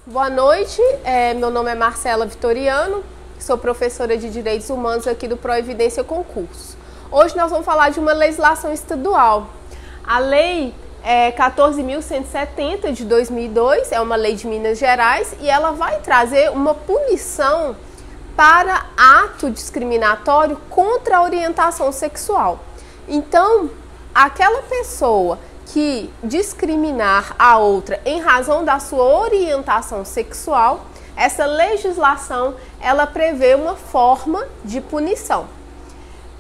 Boa noite, meu nome é Marcela Vitoriano, sou professora de Direitos Humanos aqui do Proevidência Concurso. Hoje nós vamos falar de uma legislação estadual. A Lei 14.170 de 2002 é uma lei de Minas Gerais e ela vai trazer uma punição para ato discriminatório contra a orientação sexual. Então, aquela pessoa que discriminar a outra em razão da sua orientação sexual, essa legislação ela prevê uma forma de punição.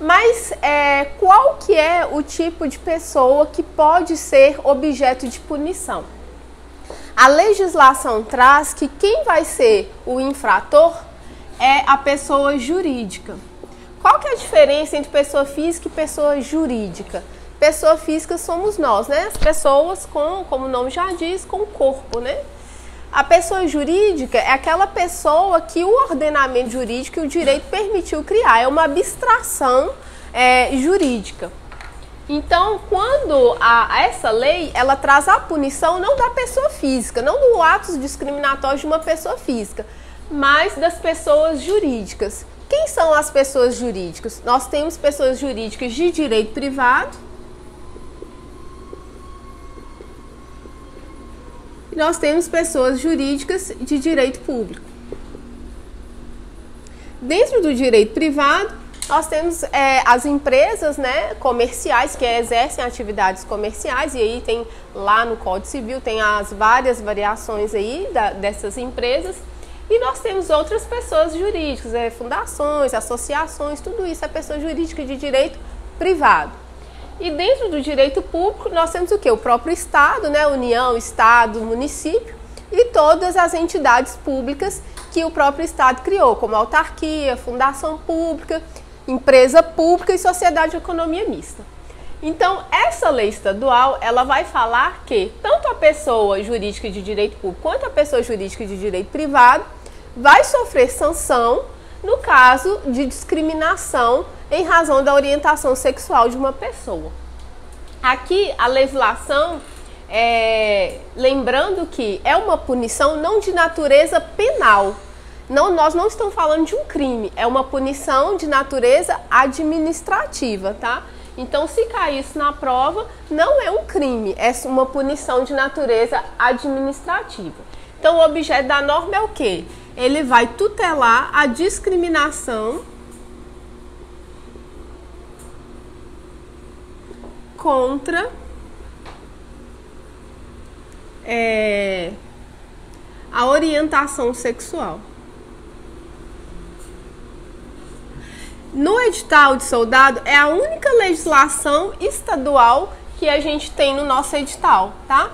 Mas qual que é o tipo de pessoa que pode ser objeto de punição? A legislação traz que quem vai ser o infrator é a pessoa jurídica. Qual que é a diferença entre pessoa física e pessoa jurídica? Pessoa física somos nós, né? As pessoas como o nome já diz, com o corpo, né? A pessoa jurídica é aquela pessoa que o ordenamento jurídico e o direito permitiu criar. É uma abstração jurídica. Então, quando essa lei, ela traz a punição não da pessoa física, não do ato discriminatório de uma pessoa física, mas das pessoas jurídicas. Quem são as pessoas jurídicas? Nós temos pessoas jurídicas de direito privado, e nós temos pessoas jurídicas de direito público. Dentro do direito privado, nós temos as empresas, né, comerciais que exercem atividades comerciais, e aí tem lá no Código Civil, tem as várias variações aí dessas empresas, e nós temos outras pessoas jurídicas, fundações, associações, tudo isso é pessoa jurídica de direito privado. E dentro do direito público, nós temos o quê? O próprio Estado, né? União, Estado, município e todas as entidades públicas que o próprio Estado criou, como autarquia, fundação pública, empresa pública e sociedade de economia mista. Então, essa lei estadual, ela vai falar que tanto a pessoa jurídica de direito público quanto a pessoa jurídica de direito privado vai sofrer sanção no caso de discriminação em razão da orientação sexual de uma pessoa. Aqui a legislação, lembrando que é uma punição não de natureza penal. Nós não estamos falando de um crime, é uma punição de natureza administrativa, tá? Então, se cair isso na prova, não é um crime, é uma punição de natureza administrativa. Então, o objeto da norma é o quê? Ele vai tutelar a discriminação contra a orientação sexual. No edital de soldado é a única legislação estadual que a gente tem no nosso edital, tá?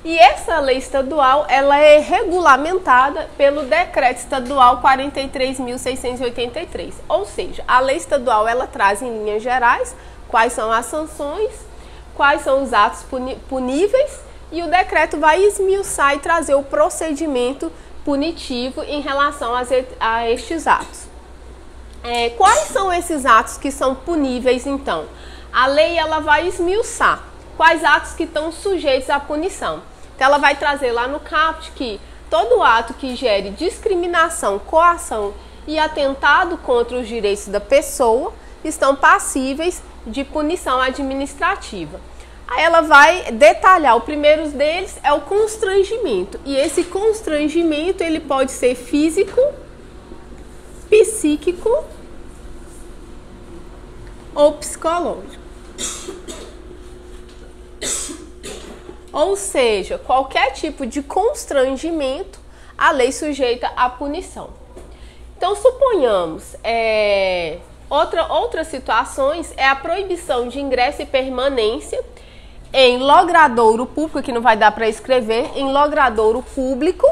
E essa lei estadual, ela é regulamentada pelo Decreto Estadual 43.683. Ou seja, a lei estadual, ela traz em linhas gerais quais são as sanções, quais são os atos puníveis, e o decreto vai esmiuçar e trazer o procedimento punitivo em relação a estes atos. Quais são esses atos que são puníveis, então? A lei, ela vai esmiuçar quais atos que estão sujeitos à punição. Então, ela vai trazer lá no caput que todo ato que gere discriminação, coação e atentado contra os direitos da pessoa estão passíveis de punição administrativa. Aí ela vai detalhar, o primeiro deles é o constrangimento. E esse constrangimento, ele pode ser físico, psíquico ou psicológico. Ou seja, qualquer tipo de constrangimento, a lei sujeita à punição. Então, suponhamos, outras situações é a proibição de ingresso e permanência em logradouro público, que não vai dar para escrever, em logradouro público,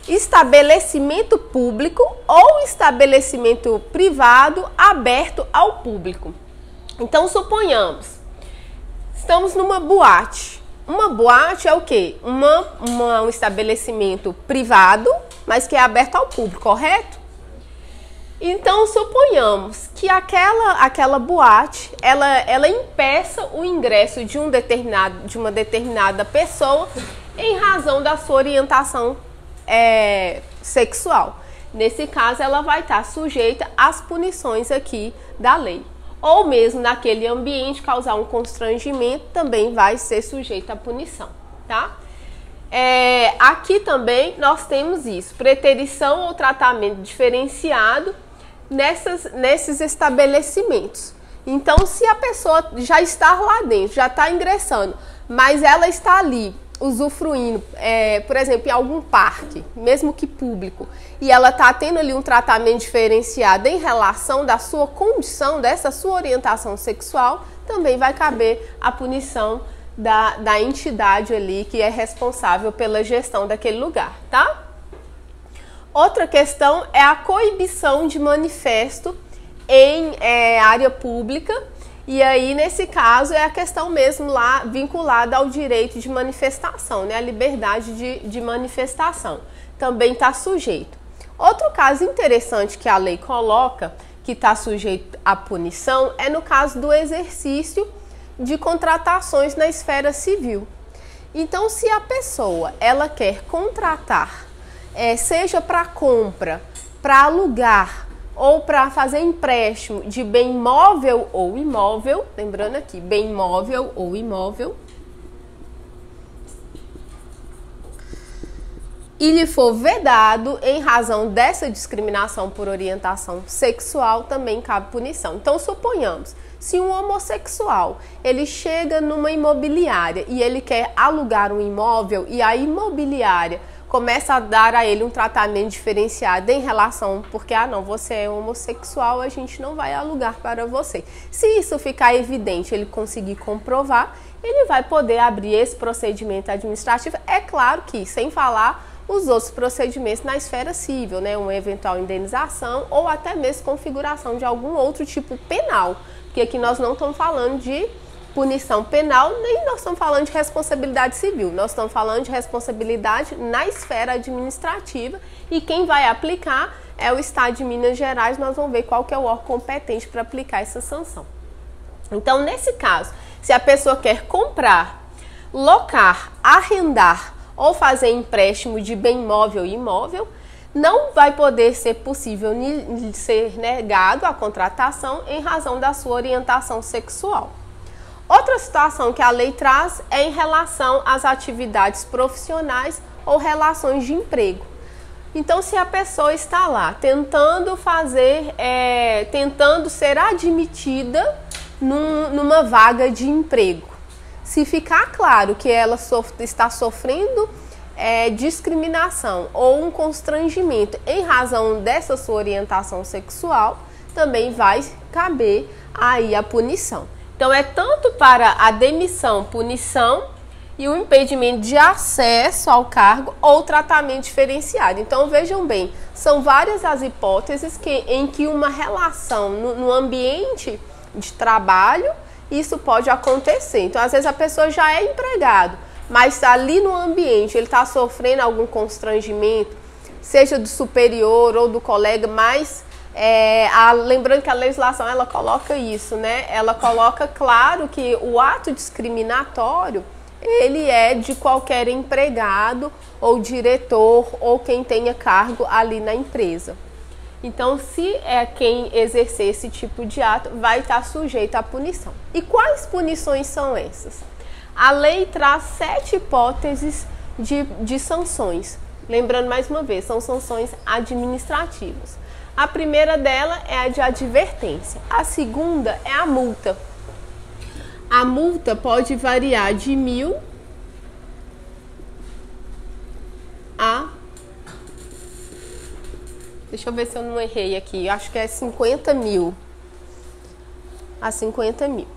estabelecimento público ou estabelecimento privado aberto ao público. Então, suponhamos, estamos numa boate. Uma boate é o quê? Um estabelecimento privado, mas que é aberto ao público, correto? Então, suponhamos que aquela boate, ela impeça o ingresso de uma determinada pessoa em razão da sua orientação sexual. Nesse caso, ela vai estar sujeita às punições aqui da lei. Ou mesmo naquele ambiente causar um constrangimento, também vai ser sujeita à punição, tá? Aqui também nós temos isso, preterição ou tratamento diferenciado nesses estabelecimentos. Então, se a pessoa já está lá dentro, já está ingressando, mas ela está ali usufruindo, por exemplo, em algum parque, mesmo que público, e ela está tendo ali um tratamento diferenciado em relação da sua condição, dessa sua orientação sexual, também vai caber a punição da entidade ali que é responsável pela gestão daquele lugar, tá? Outra questão é a coibição de manifesto em área pública. E aí, nesse caso, é a questão mesmo lá vinculada ao direito de manifestação, né? A liberdade de manifestação. Também está sujeito. Outro caso interessante que a lei coloca, que está sujeito à punição, é no caso do exercício de contratações na esfera civil. Então, se a pessoa ela quer contratar, seja para compra, para alugar, ou para fazer empréstimo de bem móvel ou imóvel, lembrando aqui, bem móvel ou imóvel, e lhe for vedado em razão dessa discriminação por orientação sexual, também cabe punição. Então, suponhamos, se um homossexual, ele chega numa imobiliária e ele quer alugar um imóvel e a imobiliária começa a dar a ele um tratamento diferenciado em relação, porque, não, você é homossexual, a gente não vai alugar para você. Se isso ficar evidente, ele conseguir comprovar, ele vai poder abrir esse procedimento administrativo. É claro que, sem falar os outros procedimentos na esfera civil, né, uma eventual indenização ou até mesmo configuração de algum outro tipo penal, porque aqui nós não estamos falando de punição penal, nem nós estamos falando de responsabilidade civil, nós estamos falando de responsabilidade na esfera administrativa e quem vai aplicar é o Estado de Minas Gerais. Nós vamos ver qual que é o órgão competente para aplicar essa sanção. Então, nesse caso, se a pessoa quer comprar, locar, arrendar ou fazer empréstimo de bem móvel e imóvel, não vai poder ser possível ser negado a contratação em razão da sua orientação sexual. Outra situação que a lei traz é em relação às atividades profissionais ou relações de emprego. Então, se a pessoa está lá tentando ser admitida numa vaga de emprego, se ficar claro que ela está sofrendo discriminação ou um constrangimento em razão dessa sua orientação sexual, também vai caber aí a punição. Então, é tanto para a demissão, punição e o impedimento de acesso ao cargo ou tratamento diferenciado. Então, vejam bem, são várias as hipóteses em que uma relação no ambiente de trabalho, isso pode acontecer. Então, às vezes a pessoa já é empregado, mas ali no ambiente ele está sofrendo algum constrangimento, seja do superior ou do colega, mas lembrando que a legislação ela coloca isso, né? Ela coloca claro que o ato discriminatório ele é de qualquer empregado ou diretor ou quem tenha cargo ali na empresa. Então, se é quem exercer esse tipo de ato, vai estar sujeito à punição. E quais punições são essas? A lei traz 7 hipóteses de sanções. Lembrando mais uma vez, são sanções administrativas. A primeira dela é a de advertência. A segunda é a multa. A multa pode variar de 1.000 a... Deixa eu ver se eu não errei aqui. Acho que é 50 mil. A 50 mil.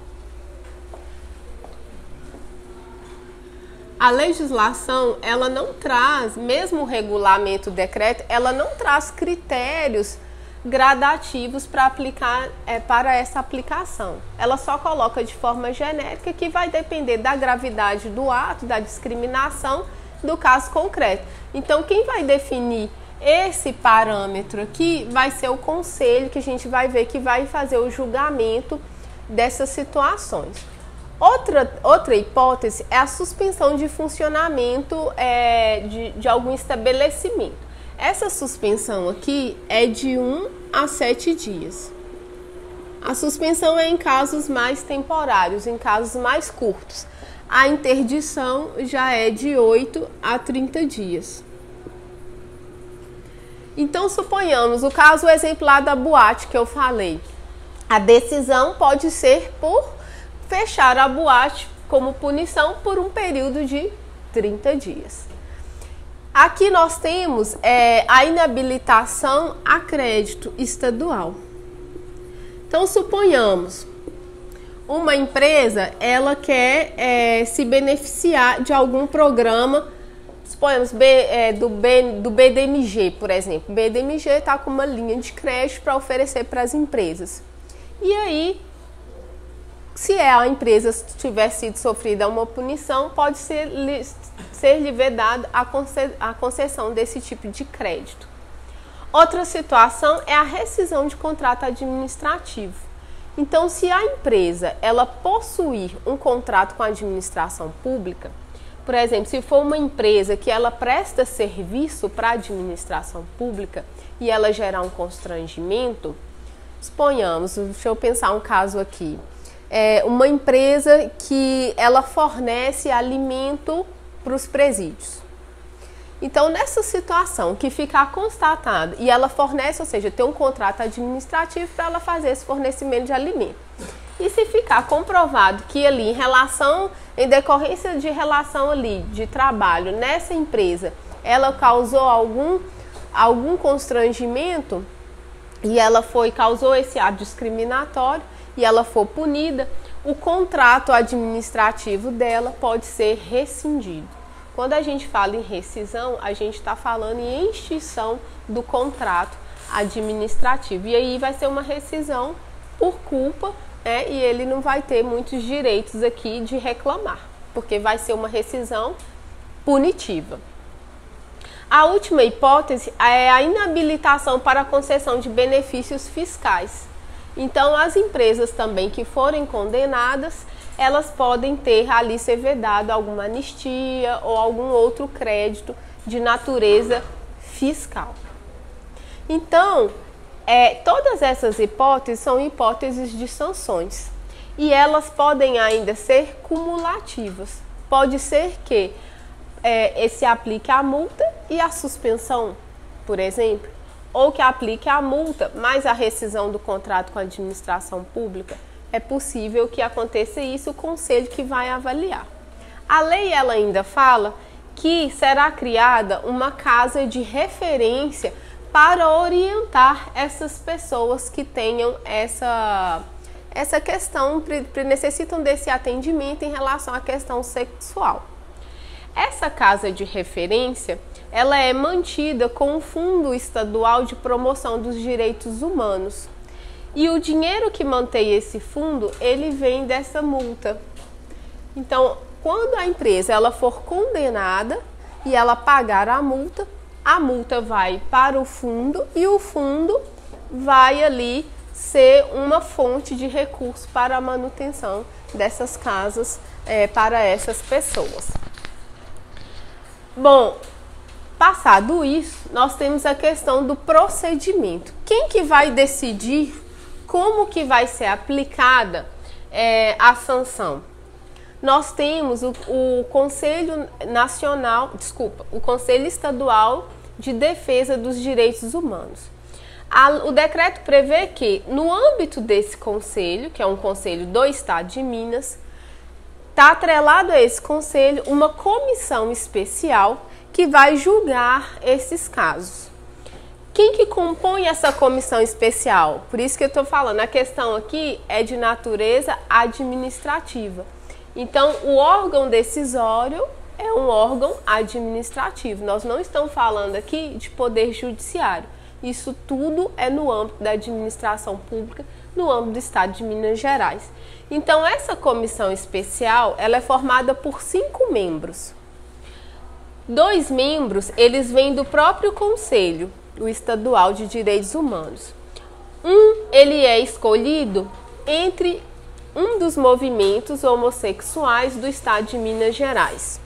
A legislação, ela não traz, mesmo o regulamento, o decreto, ela não traz critérios gradativos para aplicar para essa aplicação. Ela só coloca de forma genérica que vai depender da gravidade do ato, da discriminação, do caso concreto. Então, quem vai definir esse parâmetro aqui vai ser o conselho, que a gente vai ver que vai fazer o julgamento dessas situações. Outra hipótese é a suspensão de funcionamento de algum estabelecimento. Essa suspensão aqui é de 1 a 7 dias. A suspensão é em casos mais temporários, em casos mais curtos. A interdição já é de 8 a 30 dias. Então, suponhamos o caso exemplar da boate que eu falei. A decisão pode ser por fechar a boate como punição por um período de 30 dias. Aqui nós temos a inabilitação a crédito estadual. Então, suponhamos, uma empresa, ela quer se beneficiar de algum programa, suponhamos do BDMG, por exemplo. O BDMG está com uma linha de crédito para oferecer para as empresas. E aí, se a empresa tiver sido sofrida uma punição, pode ser-lhe vedada a concessão desse tipo de crédito. Outra situação é a rescisão de contrato administrativo. Então, se a empresa ela possuir um contrato com a administração pública, por exemplo, se for uma empresa que ela presta serviço para a administração pública e ela gerar um constrangimento, suponhamos, deixa eu pensar um caso aqui, uma empresa que ela fornece alimento para os presídios. Então, nessa situação que ficar constatado e ela fornece, ou seja, tem um contrato administrativo para ela fazer esse fornecimento de alimento. E se ficar comprovado que ali em decorrência de relação ali de trabalho nessa empresa, ela causou algum constrangimento e ela causou esse ato discriminatório e ela for punida, o contrato administrativo dela pode ser rescindido. Quando a gente fala em rescisão, a gente está falando em extinção do contrato administrativo. E aí vai ser uma rescisão por culpa, e ele não vai ter muitos direitos aqui de reclamar, porque vai ser uma rescisão punitiva. A última hipótese é a inabilitação para a concessão de benefícios fiscais. Então, as empresas também que forem condenadas, elas podem ter ali ser vedado alguma anistia ou algum outro crédito de natureza fiscal. Então, todas essas hipóteses são hipóteses de sanções e elas podem ainda ser cumulativas. Pode ser que se aplique a multa e a suspensão, por exemplo, ou que aplique a multa mais a rescisão do contrato com a administração pública. É possível que aconteça isso, o conselho que vai avaliar. A lei ela ainda fala que será criada uma casa de referência para orientar essas pessoas que tenham essa questão, necessitam desse atendimento em relação à questão sexual. Essa casa de referência, ela é mantida com o Fundo Estadual de Promoção dos Direitos Humanos. E o dinheiro que mantém esse fundo, ele vem dessa multa. Então, quando a empresa ela for condenada e ela pagar a multa vai para o fundo e o fundo vai ali ser uma fonte de recurso para a manutenção dessas casas para essas pessoas. Bom, passado isso, nós temos a questão do procedimento. Quem que vai decidir como que vai ser aplicada a sanção? Nós temos o Conselho o Conselho Estadual de Defesa dos Direitos Humanos. O decreto prevê que, no âmbito desse conselho, que é um conselho do Estado de Minas, está atrelado a esse conselho uma comissão especial que vai julgar esses casos. Quem que compõe essa comissão especial? Por isso que eu estou falando, a questão aqui é de natureza administrativa. Então, o órgão decisório é um órgão administrativo. Nós não estamos falando aqui de poder judiciário. Isso tudo é no âmbito da administração pública, no âmbito do Estado de Minas Gerais. Então, essa comissão especial, ela é formada por 5 membros. 2 membros, eles vêm do próprio Conselho, o Estadual de Direitos Humanos. Ele é escolhido entre um dos movimentos homossexuais do estado de Minas Gerais.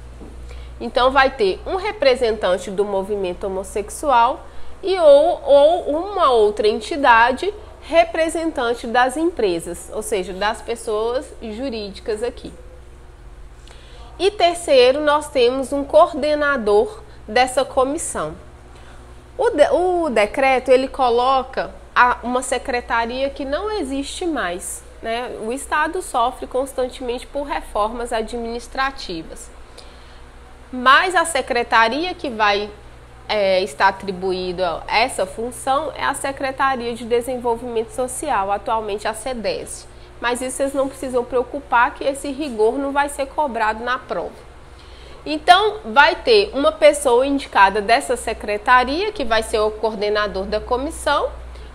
Então vai ter um representante do movimento homossexual ou uma outra entidade representante das empresas, ou seja, das pessoas jurídicas aqui. E terceiro, nós temos um coordenador dessa comissão. O decreto, ele coloca uma secretaria que não existe mais, né? O Estado sofre constantemente por reformas administrativas. Mas a secretaria que vai estar atribuída a essa função é a Secretaria de Desenvolvimento Social, atualmente a SEDES. Mas isso vocês não precisam preocupar, que esse rigor não vai ser cobrado na prova. Então, vai ter uma pessoa indicada dessa secretaria, que vai ser o coordenador da comissão,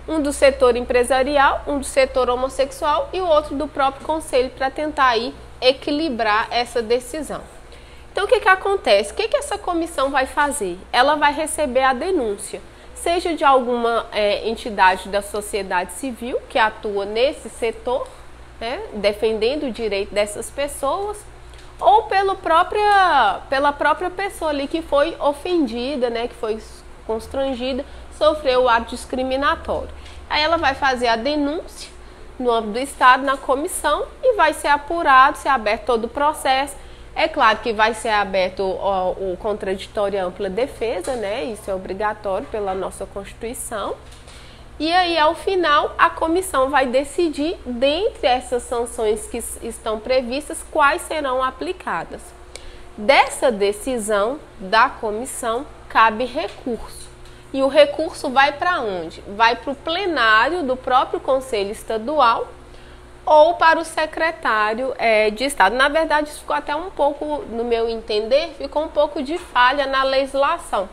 um do setor empresarial, um do setor homossexual e o outro do próprio conselho, para tentar aí equilibrar essa decisão. Então, o que acontece? O que essa comissão vai fazer? Ela vai receber a denúncia, seja de alguma entidade da sociedade civil que atua nesse setor, né, defendendo o direito dessas pessoas, ou pela própria pessoa ali que foi ofendida, né, que foi constrangida, sofreu o ato discriminatório. Aí ela vai fazer a denúncia no âmbito do Estado, na comissão, e vai ser apurado, ser aberto todo o processo. É claro que vai ser aberto o contraditório e ampla defesa, né, isso é obrigatório pela nossa Constituição. E aí, ao final, a comissão vai decidir, dentre essas sanções que estão previstas, quais serão aplicadas. Dessa decisão da comissão, cabe recurso. E o recurso vai para onde? Vai para o plenário do próprio Conselho Estadual ou para o secretário de Estado. Na verdade, isso ficou até um pouco, no meu entender, ficou um pouco de falha na legislação,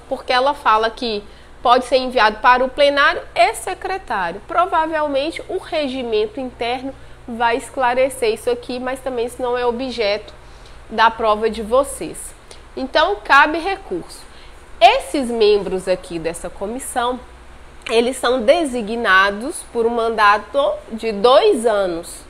porque ela fala que pode ser enviado para o plenário e secretário. Provavelmente o regimento interno vai esclarecer isso aqui, mas também isso não é objeto da prova de vocês. Então, cabe recurso. Esses membros aqui dessa comissão, eles são designados por um mandato de 2 anos.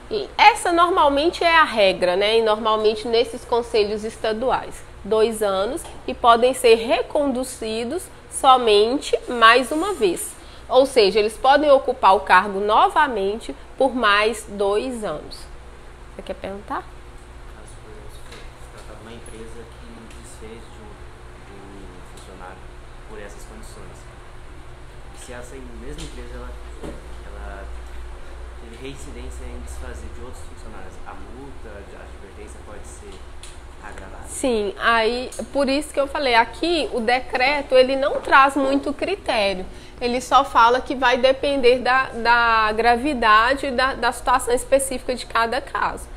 E essa normalmente é a regra, né? E normalmente nesses conselhos estaduais, 2 anos, e podem ser reconduzidos somente mais uma vez. Ou seja, eles podem ocupar o cargo novamente por mais 2 anos. Você quer perguntar? Caso se tratar de uma empresa que desfez de um funcionário por essas condições. E se essa mesma empresa ela teve reincidência em desfazer de outros funcionários, a multa, a advertência pode ser agravada? Sim, aí por isso que eu falei, aqui o decreto ele não traz muito critério, ele só fala que vai depender da gravidade da situação específica de cada caso.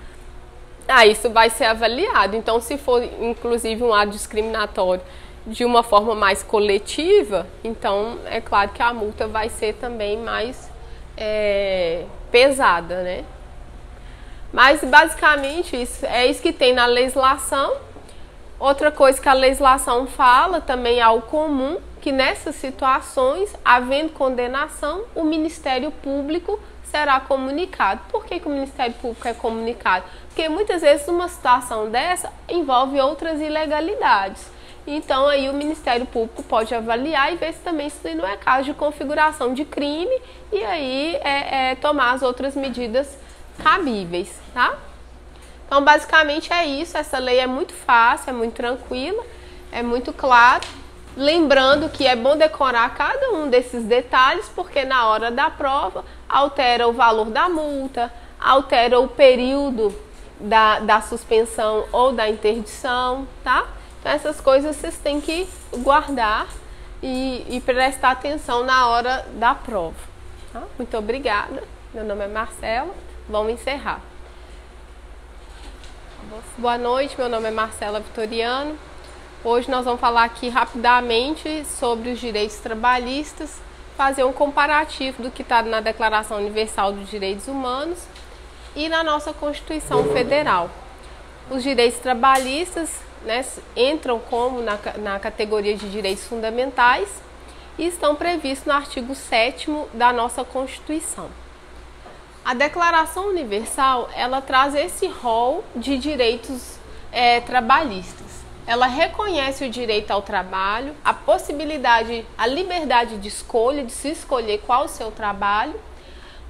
Isso vai ser avaliado, então se for inclusive um ato discriminatório de uma forma mais coletiva, então é claro que a multa vai ser também mais pesada, né? Mas basicamente é isso que tem na legislação. Outra coisa que a legislação fala também é algo comum, que nessas situações, havendo condenação, o Ministério Público será comunicado. Por que o Ministério Público é comunicado? Porque muitas vezes uma situação dessa envolve outras ilegalidades. Então aí o Ministério Público pode avaliar e ver se também isso não é caso de configuração de crime e aí tomar as outras medidas cabíveis, tá? Então basicamente é isso, essa lei é muito fácil, é muito tranquila, é muito claro. Lembrando que é bom decorar cada um desses detalhes, porque na hora da prova altera o valor da multa, altera o período da suspensão ou da interdição, tá? Então essas coisas vocês têm que guardar e prestar atenção na hora da prova, tá? Muito obrigada, meu nome é Marcela, vamos encerrar. Boa noite, meu nome é Marcela Vitoriano. Hoje nós vamos falar aqui rapidamente sobre os direitos trabalhistas, fazer um comparativo do que está na Declaração Universal dos Direitos Humanos e na nossa Constituição Federal. Os direitos trabalhistas, né, entram como na categoria de direitos fundamentais e estão previstos no artigo 7º da nossa Constituição. A Declaração Universal, ela traz esse rol de direitos trabalhistas. Ela reconhece o direito ao trabalho, a possibilidade, a liberdade de escolha, de se escolher qual o seu trabalho,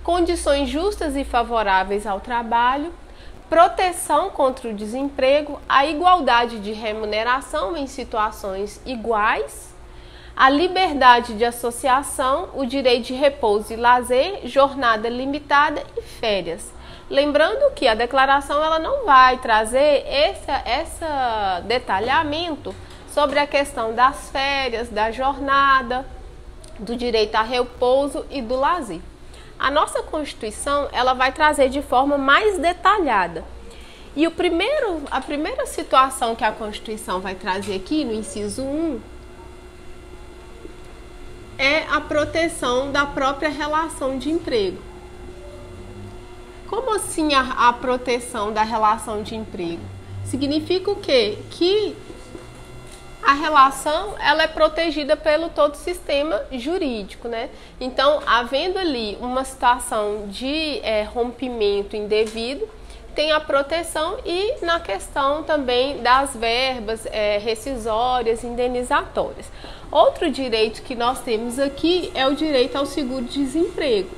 condições justas e favoráveis ao trabalho, proteção contra o desemprego, a igualdade de remuneração em situações iguais, a liberdade de associação, o direito de repouso e lazer, jornada limitada e férias. Lembrando que a declaração ela não vai trazer esse detalhamento sobre a questão das férias, da jornada, do direito a repouso e do lazer. A nossa Constituição ela vai trazer de forma mais detalhada. E a primeira situação que a Constituição vai trazer aqui no inciso 1 é a proteção da própria relação de emprego. Como assim a proteção da relação de emprego? Significa o quê? Que a relação ela é protegida pelo todo o sistema jurídico, né? Então, havendo ali uma situação de rompimento indevido, tem a proteção e na questão também das verbas rescisórias, indenizatórias. Outro direito que nós temos aqui é o direito ao seguro-desemprego.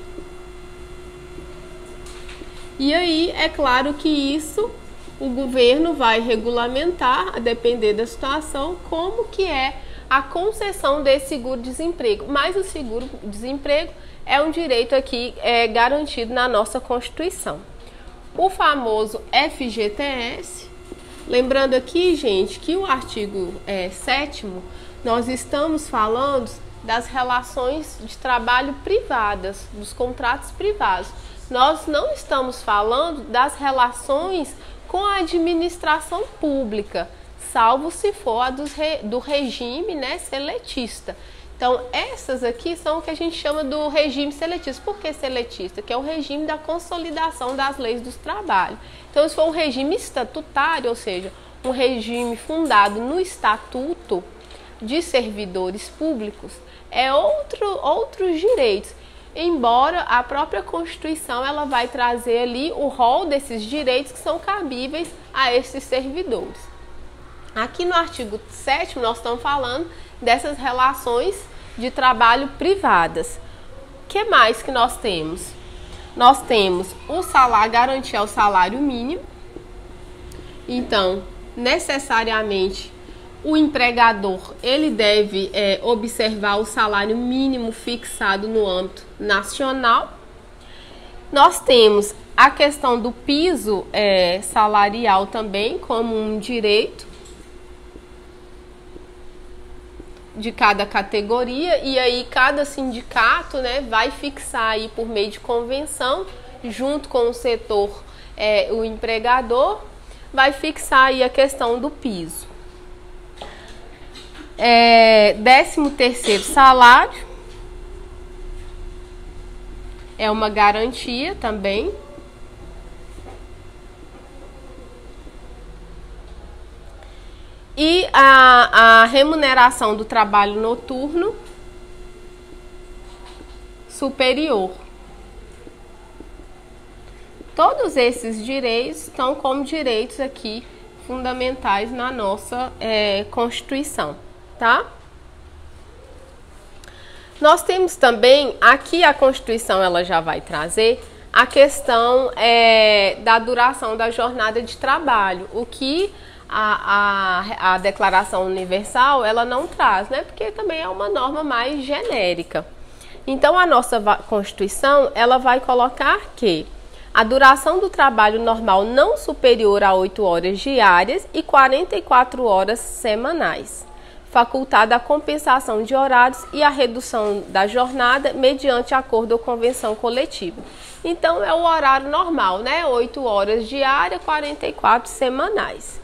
E aí, é claro que isso o governo vai regulamentar, a depender da situação, como que é a concessão desse seguro-desemprego. Mas o seguro-desemprego é um direito aqui garantido na nossa Constituição. O famoso FGTS, lembrando aqui, gente, que o artigo 7º, nós estamos falando das relações de trabalho privadas, dos contratos privados. Nós não estamos falando das relações com a administração pública, salvo se for a do regime, né, seletista. Então, essas aqui são o que a gente chama do regime seletista. Por que seletista? Que é o regime da consolidação das leis do trabalho. Então, se for um regime estatutário, ou seja, um regime fundado no estatuto de servidores públicos, é outros direitos. Embora a própria Constituição ela vai trazer ali o rol desses direitos que são cabíveis a esses servidores. Aqui no artigo 7º nós estamos falando dessas relações de trabalho privadas. O que mais que nós temos? Nós temos o salário, garantir o salário mínimo. Então, necessariamente, o empregador ele deve observar o salário mínimo fixado no âmbito nacional. Nós temos a questão do piso salarial também como um direito de cada categoria, e aí cada sindicato, né, vai fixar aí por meio de convenção, junto com o setor, o empregador, vai fixar aí a questão do piso. 13º salário é uma garantia também. E a remuneração do trabalho noturno superior. Todos esses direitos estão como direitos aqui fundamentais na nossa Constituição, tá? Nós temos também, aqui a Constituição ela já vai trazer a questão da duração da jornada de trabalho, o que a Declaração Universal ela não traz, né? Porque também é uma norma mais genérica. Então a nossa Constituição ela vai colocar que a duração do trabalho normal não superior a 8 horas diárias e 44 horas semanais, facultada a compensação de horários e a redução da jornada mediante acordo ou convenção coletiva. Então é o horário normal, né? 8 horas diárias, 44 semanais.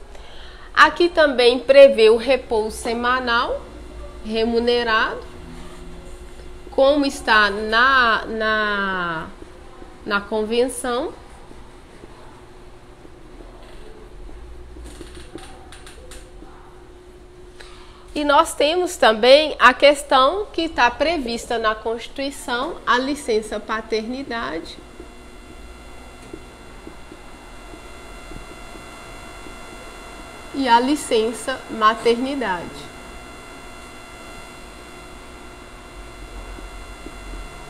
Aqui também prevê o repouso semanal remunerado, como está na convenção. E nós temos também a questão que está prevista na Constituição, a licença paternidade e a licença maternidade.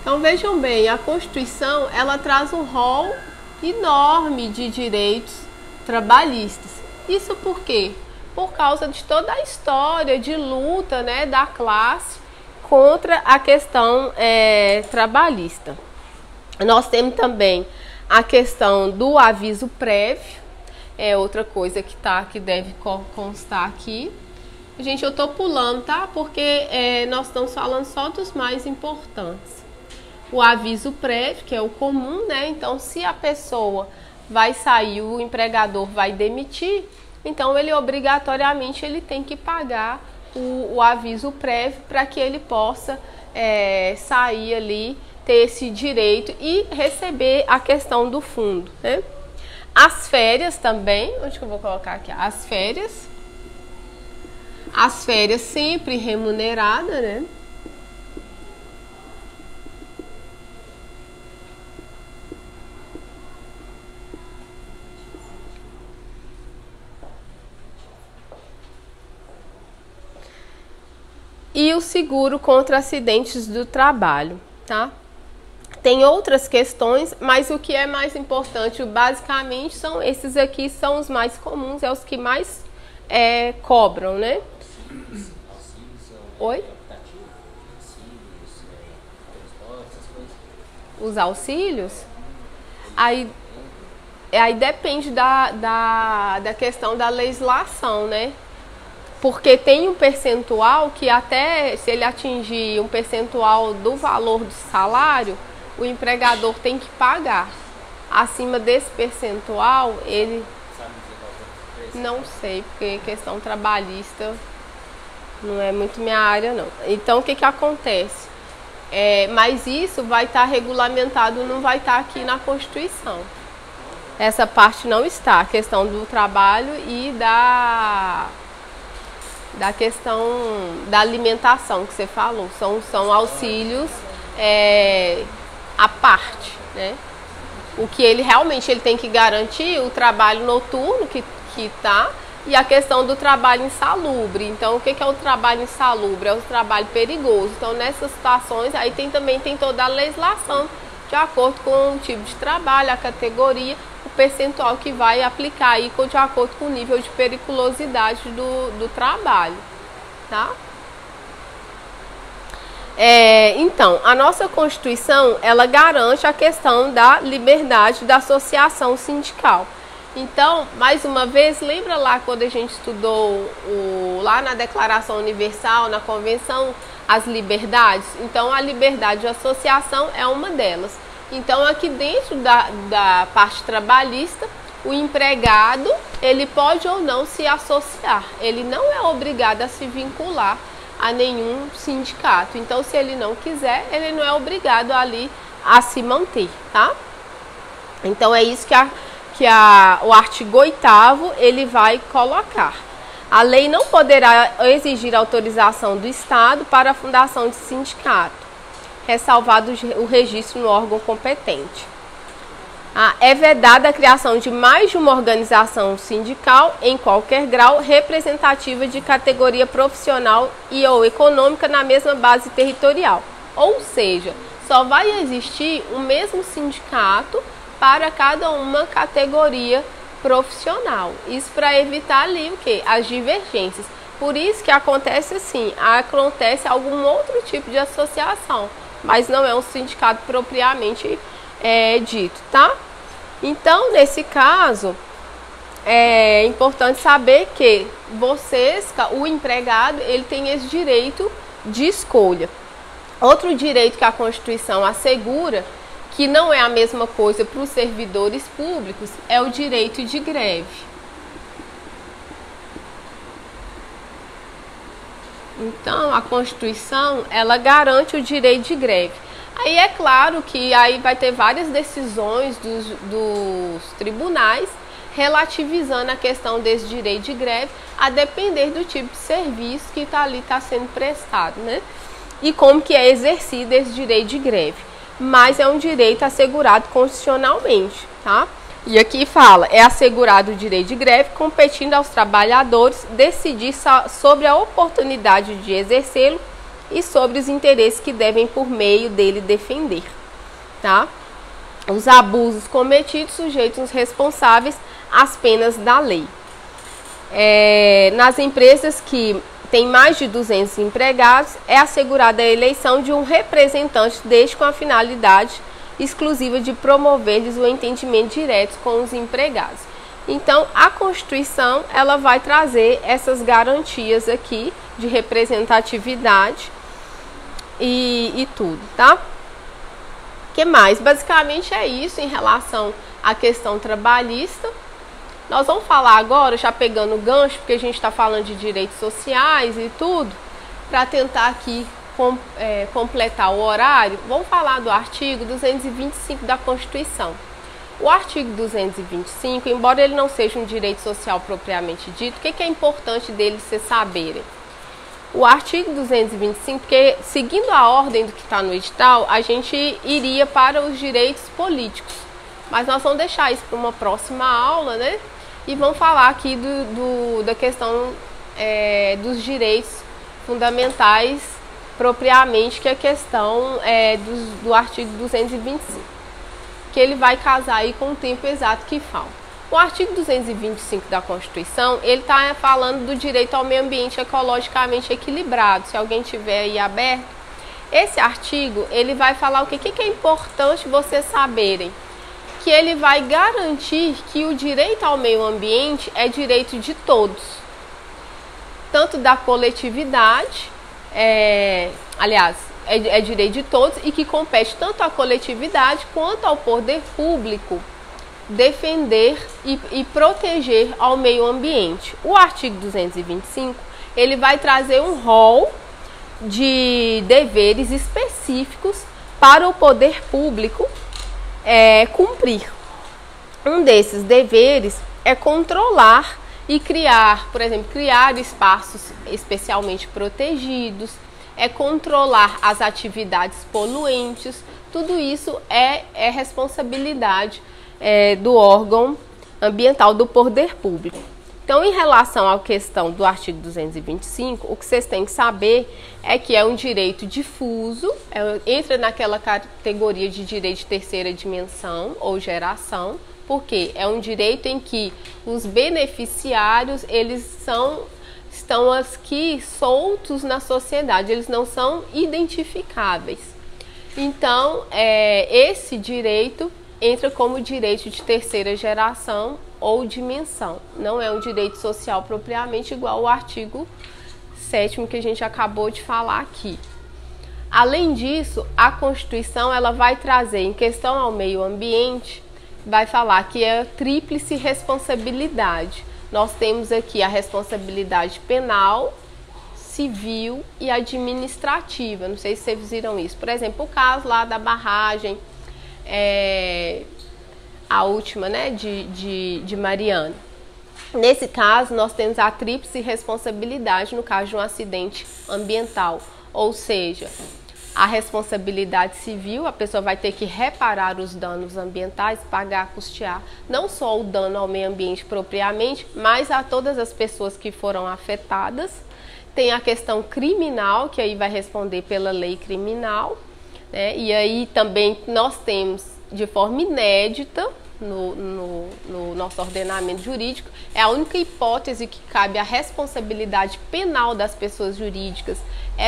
Então vejam bem, a Constituição ela traz um rol enorme de direitos trabalhistas. Isso por quê? Por causa de toda a história de luta, né, da classe contra a questão trabalhista. Nós temos também a questão do aviso prévio, é outra coisa que deve constar aqui. Gente, eu tô pulando, tá? Porque nós estamos falando só dos mais importantes. O aviso prévio, que é o comum, né? Então, se a pessoa vai sair, o empregador vai demitir, então ele obrigatoriamente ele tem que pagar o aviso prévio para que ele possa sair ali, ter esse direito e receber a questão do fundo, né? As férias também, onde que eu vou colocar aqui? As férias sempre remuneradas, né? E o seguro contra acidentes do trabalho, tá? Tem outras questões, mas o que é mais importante, basicamente, são esses aqui, são os mais comuns, é os que mais cobram, né? Oi? Os auxílios? Aí depende da questão da legislação, né? Porque tem um percentual que até se ele atingir um percentual do valor do salário, o empregador tem que pagar. Acima desse percentual, ele... Não sei, porque questão trabalhista não é muito minha área, não. Então, o que acontece? Mas isso vai estar regulamentado, não vai estar aqui na Constituição. Essa parte não está, a questão do trabalho e da questão da alimentação que você falou. São auxílios à parte, né? O que ele realmente tem que garantir, o trabalho noturno que tá, e a questão do trabalho insalubre. Então, o que é o trabalho insalubre? É o trabalho perigoso. Então, nessas situações, aí também tem toda a legislação, de acordo com o tipo de trabalho, a categoria, o percentual que vai aplicar aí de acordo com o nível de periculosidade do trabalho, tá? Então, a nossa Constituição, ela garante a questão da liberdade da associação sindical. Então, mais uma vez, lembra lá quando a gente estudou lá na Declaração Universal, na Convenção, as liberdades? Então, a liberdade de associação é uma delas. Então, aqui dentro da parte trabalhista, o empregado, ele pode ou não se associar. Ele não é obrigado a se vincular a nenhum sindicato. Então, se ele não quiser, ele não é obrigado ali a se manter, tá? Então, é isso que o artigo 8º ele vai colocar. A lei não poderá exigir autorização do Estado para a fundação de sindicato, ressalvado o registro no órgão competente. É vedada a criação de mais de uma organização sindical em qualquer grau representativa de categoria profissional e ou econômica na mesma base territorial. Ou seja, só vai existir o mesmo sindicato para cada uma categoria profissional. Isso para evitar ali o quê? As divergências. Por isso que acontece assim, acontece algum outro tipo de associação, mas não é um sindicato propriamente dito, tá? Então, nesse caso, é importante saber que o empregado, ele tem esse direito de escolha. Outro direito que a Constituição assegura, que não é a mesma coisa para os servidores públicos, é o direito de greve. Então, a Constituição, ela garante o direito de greve. Aí é claro que aí vai ter várias decisões dos tribunais relativizando a questão desse direito de greve, a depender do tipo de serviço que está sendo prestado, né? E como que é exercido esse direito de greve. Mas é um direito assegurado constitucionalmente, tá? E aqui fala, é assegurado o direito de greve, competindo aos trabalhadores decidir sobre a oportunidade de exercê-lo e sobre os interesses que devem por meio dele defender, tá? Os abusos cometidos sujeitam os responsáveis às penas da lei. Nas empresas que têm mais de 200 empregados, é assegurada a eleição de um representante deste com a finalidade exclusiva de promover-lhes o entendimento direto com os empregados. Então, a Constituição, ela vai trazer essas garantias aqui de representatividade e tudo, tá? O que mais? Basicamente é isso em relação à questão trabalhista. Nós vamos falar agora, já pegando o gancho, porque a gente está falando de direitos sociais e tudo, para tentar aqui completar o horário, vamos falar do artigo 225 da Constituição. O artigo 225, embora ele não seja um direito social propriamente dito, o que é importante dele vocês saberem? O artigo 225, porque seguindo a ordem do que está no edital, a gente iria para os direitos políticos. Mas nós vamos deixar isso para uma próxima aula, né? E vamos falar aqui da questão dos direitos fundamentais propriamente, que é a questão do artigo 225, que ele vai casar aí com o tempo exato que falta. O artigo 225 da Constituição, ele está falando do direito ao meio ambiente ecologicamente equilibrado. Se alguém tiver aí aberto, esse artigo, ele vai falar o que é importante vocês saberem. Que ele vai garantir que o direito ao meio ambiente é direito de todos. Tanto da coletividade, aliás, é direito de todos e que compete tanto à coletividade quanto ao poder público defender e proteger ao meio ambiente. O artigo 225, ele vai trazer um rol de deveres específicos para o poder público cumprir. Um desses deveres é controlar e criar, por exemplo, criar espaços especialmente protegidos, controlar as atividades poluentes. Tudo isso é responsabilidade do órgão ambiental do poder público. Então, em relação à questão do artigo 225, o que vocês têm que saber é que é um direito difuso, entra naquela categoria de direito de terceira dimensão ou geração, porque é um direito em que os beneficiários, eles estão aqui soltos na sociedade, eles não são identificáveis. Então, esse direito entra como direito de terceira geração ou dimensão. Não é um direito social propriamente igual ao artigo 7º que a gente acabou de falar aqui. Além disso, a Constituição, ela vai trazer, em questão ao meio ambiente, vai falar que é tríplice responsabilidade. Nós temos aqui a responsabilidade penal, civil e administrativa. Não sei se vocês viram isso. Por exemplo, o caso lá da barragem, a última, né, de Mariana. Nesse caso, nós temos a tríplice responsabilidade no caso de um acidente ambiental, ou seja, a responsabilidade civil, a pessoa vai ter que reparar os danos ambientais, pagar, custear, não só o dano ao meio ambiente propriamente, mas a todas as pessoas que foram afetadas. Tem a questão criminal, que aí vai responder pela lei criminal, né? E aí também nós temos, de forma inédita, no nosso ordenamento jurídico, é a única hipótese que cabe a responsabilidade penal das pessoas jurídicas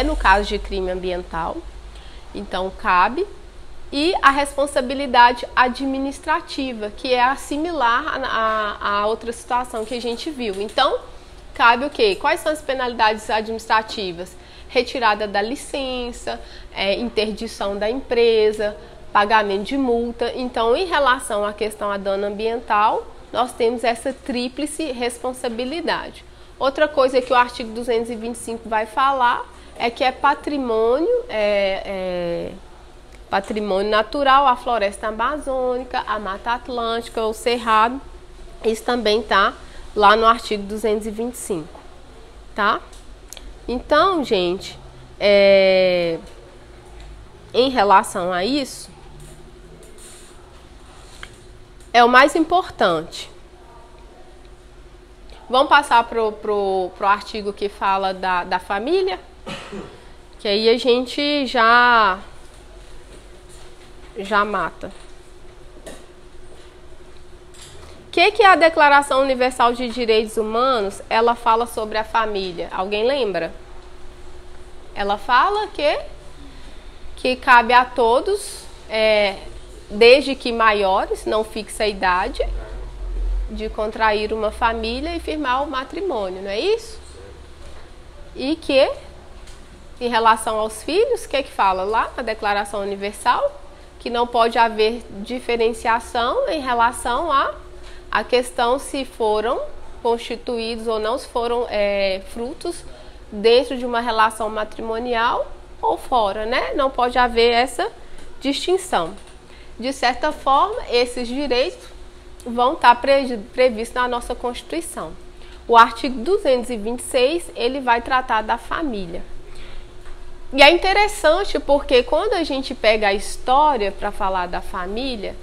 no caso de crime ambiental. Então, cabe. E a responsabilidade administrativa, que é similar a outra situação que a gente viu. Então, cabe o quê? Quais são as penalidades administrativas? Retirada da licença, interdição da empresa, pagamento de multa. Então, em relação à questão a dano ambiental, nós temos essa tríplice responsabilidade. Outra coisa que o artigo 225 vai falar é que é patrimônio, patrimônio natural, a floresta amazônica, a Mata Atlântica, o Cerrado. Isso também está lá no artigo 225, tá? Então, gente, em relação a isso, é o mais importante. Vamos passar pro artigo que fala da família, que aí a gente já mata. O que é a Declaração Universal de Direitos Humanos? Ela fala sobre a família. Alguém lembra? Ela fala que cabe a todos, desde que maiores, não fixa a idade, de contrair uma família e firmar o matrimônio, não é isso? E que, em relação aos filhos, o que fala lá na Declaração Universal? Que não pode haver diferenciação em relação a questão se foram constituídos ou não, se foram frutos dentro de uma relação matrimonial ou fora, né? Não pode haver essa distinção. De certa forma, esses direitos vão estar previstos na nossa Constituição. O artigo 226, ele vai tratar da família. E é interessante porque quando a gente pega a história para falar da família,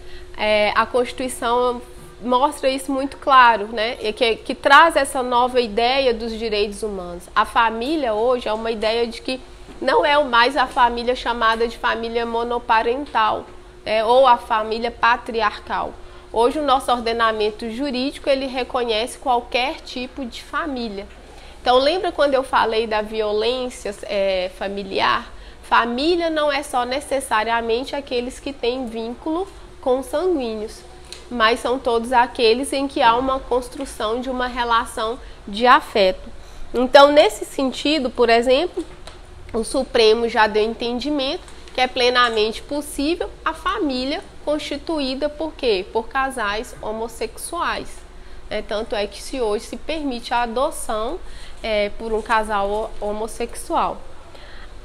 a Constituição mostra isso muito claro, né? Que traz essa nova ideia dos direitos humanos. A família hoje é uma ideia de que não é mais a família chamada de família monoparental, ou a família patriarcal. Hoje o nosso ordenamento jurídico, ele reconhece qualquer tipo de família. Então lembra quando eu falei da violência familiar? Família não é só necessariamente aqueles que têm vínculo consanguíneos, mas são todos aqueles em que há uma construção de uma relação de afeto. Então, nesse sentido, por exemplo, o Supremo já deu entendimento que é plenamente possível a família constituída por quê? Por casais homossexuais. Tanto é que hoje se permite a adoção por um casal homossexual.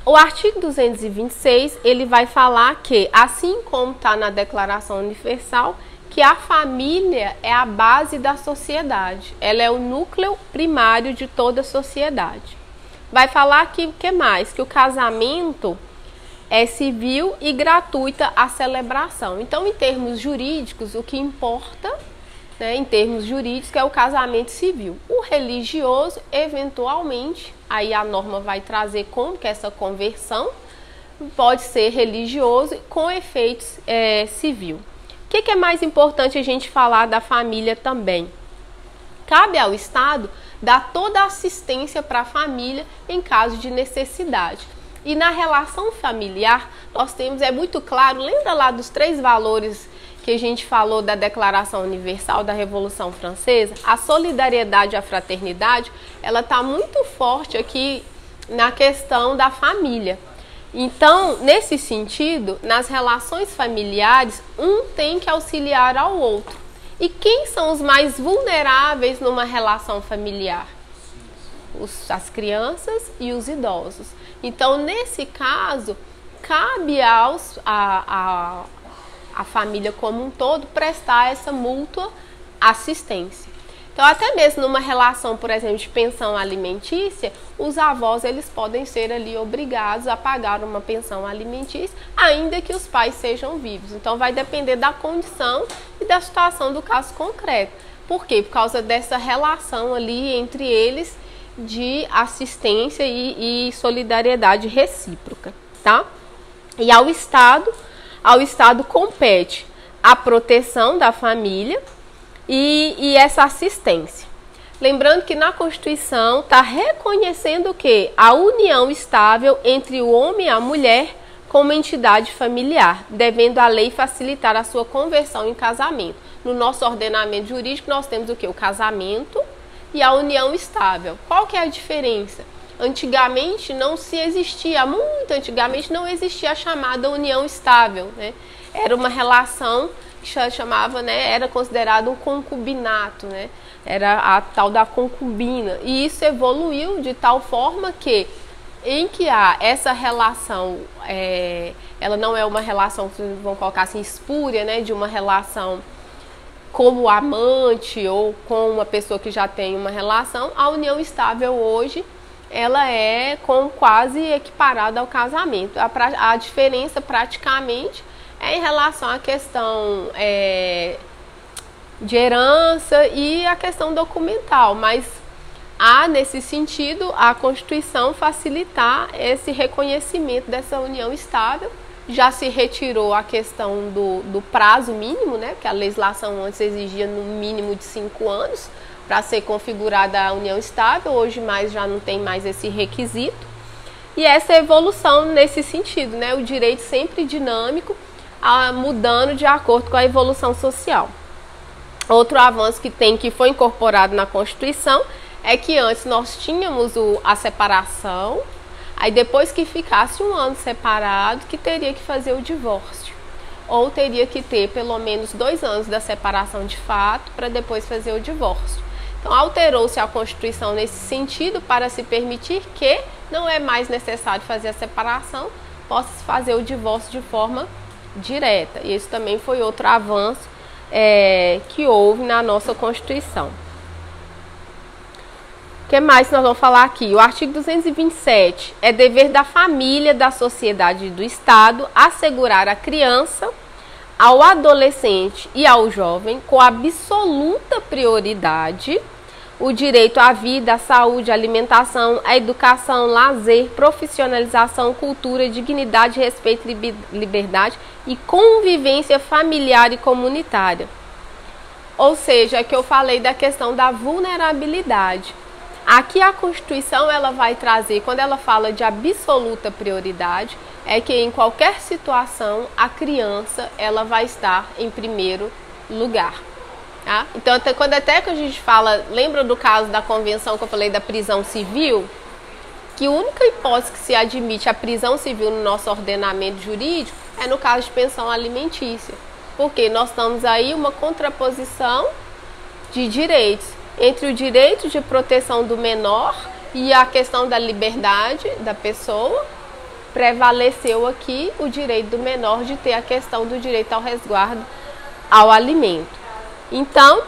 O artigo 226, ele vai falar que, assim como está na Declaração Universal, que a família é a base da sociedade, ela é o núcleo primário de toda a sociedade. Vai falar que o que mais? Que o casamento é civil e gratuita a celebração. Então, em termos jurídicos, o que importa, em termos jurídicos, é o casamento civil. O religioso, eventualmente, aí a norma vai trazer como que essa conversão pode ser religioso com efeitos civil. O que é mais importante a gente falar da família também? Cabe ao Estado dar toda a assistência para a família em caso de necessidade. E na relação familiar, nós temos, muito claro, lembra lá dos 3 valores que a gente falou da Declaração Universal da Revolução Francesa? A solidariedade e a fraternidade, ela está muito forte aqui na questão da família. Então, nesse sentido, nas relações familiares, um tem que auxiliar ao outro. E quem são os mais vulneráveis numa relação familiar? As crianças e os idosos. Então, nesse caso, cabe a família como um todo prestar essa mútua assistência. Então, até mesmo numa relação, por exemplo, de pensão alimentícia, os avós, eles podem ser ali obrigados a pagar uma pensão alimentícia, ainda que os pais sejam vivos. Então, vai depender da condição e da situação do caso concreto. Por quê? Por causa dessa relação ali entre eles de assistência e solidariedade recíproca, tá? E ao Estado compete a proteção da família e essa assistência. Lembrando que na Constituição está reconhecendo que a união estável entre o homem e a mulher como entidade familiar, devendo a lei facilitar a sua conversão em casamento. No nosso ordenamento jurídico nós temos o que? O casamento e a união estável. Qual que é a diferença? Antigamente muito antigamente não existia a chamada união estável, né? Era uma relação que chamava, era considerado um concubinato, né? Era a tal da concubina. E isso evoluiu de tal forma que, em que há essa relação, ela não é uma relação, vamos colocar assim, espúria, né? De uma relação como amante ou com uma pessoa que já tem uma relação. A união estável hoje, ela é quase equiparada ao casamento. A diferença praticamente é em relação à questão de herança e a questão documental, mas há, nesse sentido, a Constituição facilitar esse reconhecimento dessa união estável. Já se retirou a questão do prazo mínimo, né, que a legislação antes exigia no mínimo de 5 anos para ser configurada a união estável, hoje mais já não tem mais esse requisito. E essa evolução nesse sentido, né, o direito sempre dinâmico, mudando de acordo com a evolução social. Outro avanço que foi incorporado na Constituição é que antes nós tínhamos a separação, aí depois que ficasse 1 ano separado, que teria que fazer o divórcio. Ou teria que ter pelo menos 2 anos da separação de fato para depois fazer o divórcio. Então alterou-se a Constituição nesse sentido para se permitir que não é mais necessário fazer a separação, possa fazer o divórcio de forma direta. E isso também foi outro avanço que houve na nossa Constituição. O que mais nós vamos falar aqui? O artigo 227 é dever da família, da sociedade e do Estado assegurar à criança, ao adolescente e ao jovem, com absoluta prioridade, o direito à vida, à saúde, à alimentação, à educação, lazer, profissionalização, cultura, dignidade, respeito, liberdade e convivência familiar e comunitária. Ou seja, é que eu falei da questão da vulnerabilidade. Aqui a Constituição ela vai trazer, quando ela fala de absoluta prioridade, é que em qualquer situação a criança ela vai estar em primeiro lugar. Tá? Então até que a gente fala, lembra do caso da convenção que eu falei da prisão civil? Que a única hipótese que se admite a prisão civil no nosso ordenamento jurídico é no caso de pensão alimentícia. Porque nós estamos aí uma contraposição de direitos entre o direito de proteção do menor e a questão da liberdade da pessoa. Prevaleceu aqui o direito do menor de ter a questão do direito ao resguardo ao alimento. Então,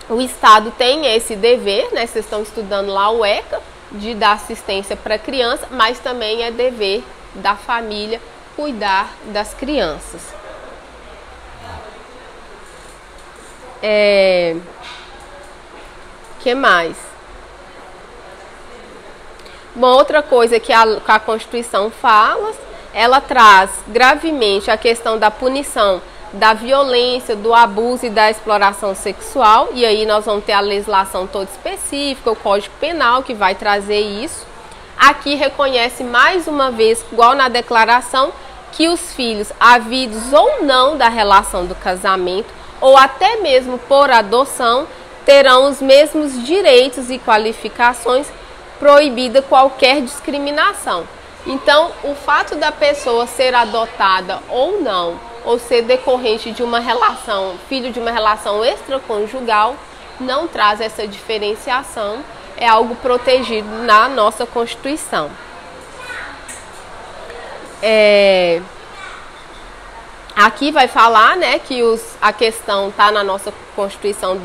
o Estado tem esse dever, né? Vocês estão estudando lá o ECA, de dar assistência para a criança, mas também é dever da família cuidar das crianças. Que mais? Uma outra coisa que a Constituição fala, ela traz gravemente a questão da punição da violência, do abuso e da exploração sexual, e aí nós vamos ter a legislação toda específica, o Código Penal que vai trazer isso. Aqui reconhece mais uma vez, igual na declaração, que os filhos havidos ou não da relação do casamento, ou até mesmo por adoção, terão os mesmos direitos e qualificações, proibida qualquer discriminação. Então, o fato da pessoa ser adotada ou não, ou ser decorrente de uma relação, filho de uma relação extraconjugal, não traz essa diferenciação, é algo protegido na nossa Constituição. Aqui vai falar, né, que a questão está na nossa Constituição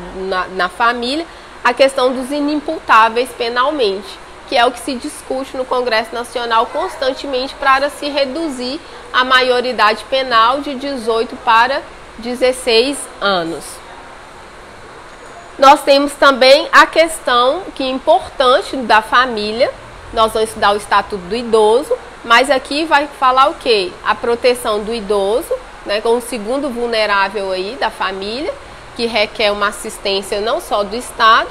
na família, a questão dos inimputáveis penalmente, que é o que se discute no Congresso Nacional constantemente para se reduzir a maioridade penal de 18 para 16 anos. Nós temos também a questão que é importante da família, nós vamos estudar o Estatuto do Idoso, mas aqui vai falar o quê? A proteção do idoso, né, com o segundo vulnerável aí da família, que requer uma assistência não só do Estado,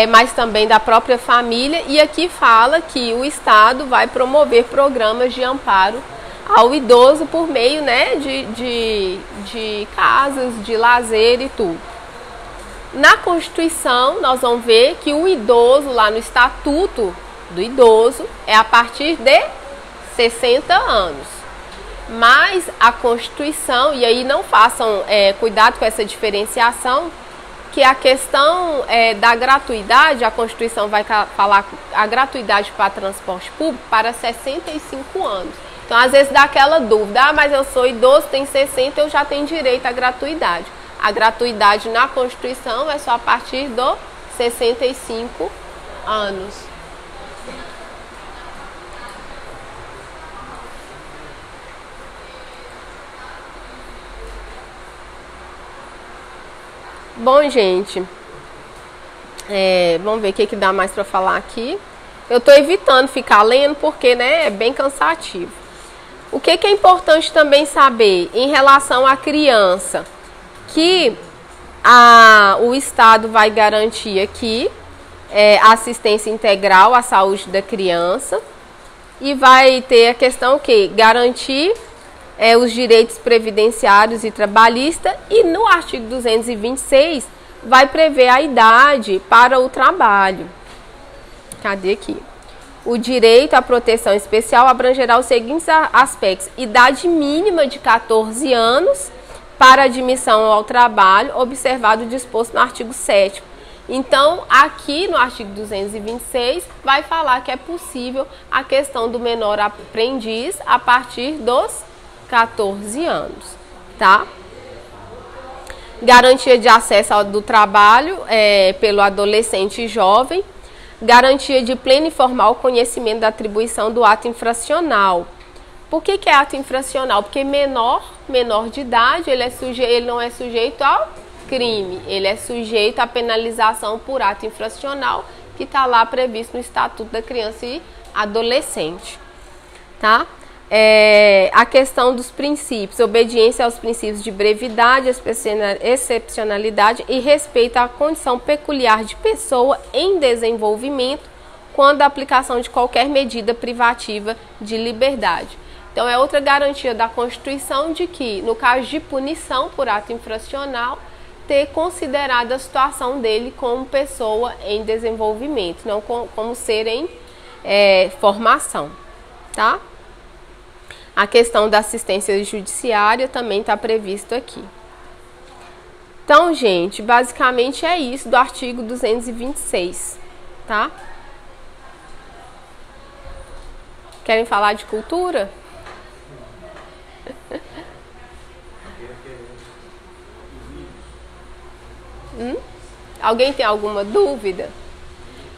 mas também da própria família, e aqui fala que o Estado vai promover programas de amparo ao idoso por meio, né, de casas, de lazer e tudo. Na Constituição, nós vamos ver que o idoso, lá no Estatuto do Idoso, é a partir de 60 anos. Mas a Constituição, e aí não façam cuidado com essa diferenciação, que a questão da gratuidade, a Constituição vai falar a gratuidade para transporte público para 65 anos. Então, às vezes dá aquela dúvida, mas eu sou idoso, tenho 60, eu já tenho direito à gratuidade. A gratuidade na Constituição é só a partir dos 65 anos. Bom, gente, vamos ver o que dá mais para falar aqui. Eu estou evitando ficar lendo porque, né, é bem cansativo. O que é importante também saber em relação à criança? Que o Estado vai garantir aqui assistência integral à saúde da criança e vai ter a questão que garantir os direitos previdenciários e trabalhistas, e no artigo 226 vai prever a idade para o trabalho. Cadê aqui? O direito à proteção especial abrangerá os seguintes aspectos: idade mínima de 14 anos para admissão ao trabalho, observado o disposto no artigo 7º. Então, aqui no artigo 226 vai falar que é possível a questão do menor aprendiz a partir dos 14 anos, tá? Garantia de acesso ao trabalho pelo adolescente e jovem. Garantia de pleno e formal conhecimento da atribuição do ato infracional. Por que é ato infracional? Porque menor de idade, ele não é sujeito ao crime, ele é sujeito à penalização por ato infracional, que está lá previsto no Estatuto da Criança e Adolescente, tá? A questão dos princípios: obediência aos princípios de brevidade, excepcionalidade e respeito à condição peculiar de pessoa em desenvolvimento quando a aplicação de qualquer medida privativa de liberdade. Então, é outra garantia da Constituição de que, no caso de punição por ato infracional, ter considerado a situação dele como pessoa em desenvolvimento, não como ser em formação, tá? A questão da assistência judiciária também está previsto aqui. Então, gente, basicamente é isso do artigo 226, tá? Querem falar de cultura? Alguém tem alguma dúvida?